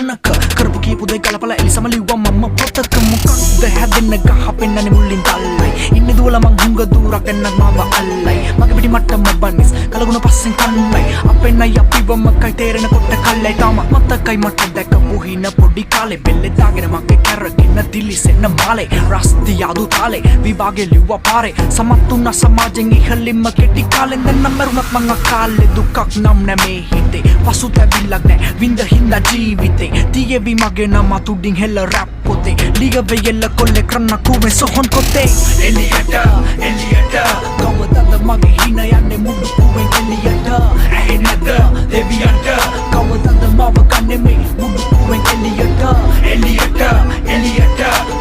තනක කරපු කියපු දේ කලපලා එලිසම ලිව්වා මම පොතක මොකක්ද හැදෙන්න ගහ පෙන්නන්නේ මුල්ලින් තල්ලයි ඉන්නේ දුවලා මං හුඟ දුරක් එන්නක් මාව අල්ලයි මගේ පිටි මට්ටම බනිස් කලගුණ පස්සෙන් කන්නයි අපෙන් අය අපිවම කයි තේරෙන කොට කල්ලයි තාම මතකයි මට දැකපු හින පොඩි කාලේ බෙල්ලේ දාගෙන මගේ කැරගෙන දිලිසෙන්න මාලේ රස්ති යාදු තාලේ විභාගේ ලිව්වා පාරේ සමත් වුණා සමාජෙන් ඉහළින්ම කෙටි කාලෙන් දැන් නම් මරුණත් මං අකාලේ දුකක් නම් නැමේ හිතේ පසුතැවිල්ලක් නෑ විඳ හින්දා ජීවිතේ තියේවි මගේ නම තුඩින් හෙල්ල රැප් පොතේ ලියවෙ යෙල්ල කොල්ලේ කරන්න කුවේ සොහොන් කොතේ එලියට කවදද මගේ හින යන්නේ මුඩු කුවෙන් එලියට ඇහෙන්නද දෙවියන්ට කවදද මව කන්නේ මේ මුඩු කුවෙන් එලියට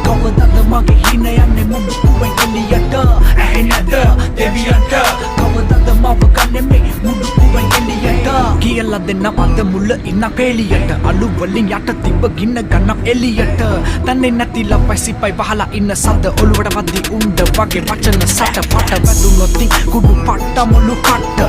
කවදද මගේ හින යන්නේ මුඩු කුවෙන් එලියට ඇහෙන්නද දෙවියන්ට කවදද මව කන්නේ මේ මුඩු කුවෙන් එලියට කියලා දෙන්න අද මුල ඉන්න පෙලියට අලු වලින් යට තිබ්බ ගින්න ගන්න එලියට තන්නේ නැති ලපයි සිපයි වහලා ඉන්න සද්ද ඔළුවට වද්දි උණ්ඩ වගේ වචන සට පට වැදුනොත් කුඩු පට්ට මුළු කාට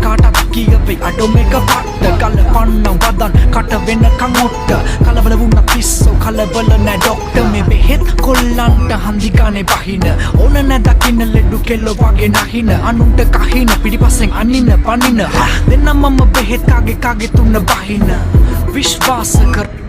කාටත් කියවේ අඩෝ මේක පට්ට ගල පන්න වදන් කට වෙන කංගොට්ට කලබල වුණ පිස්සෝ කලබල නෑ ඩොක්ටර් මේ බෙහෙත් කොල්ලන්ට හන්දි ගානේ බහින ඕන නෑ දකින්න ලෙඩු කෙල්ලෝ වගේ නහින අනුන්ට කහින පිටිපස්සෙන් අනින්න පනින දෙන්න මම බෙහෙත් කාගේ තුන බහින විශ්වාස කර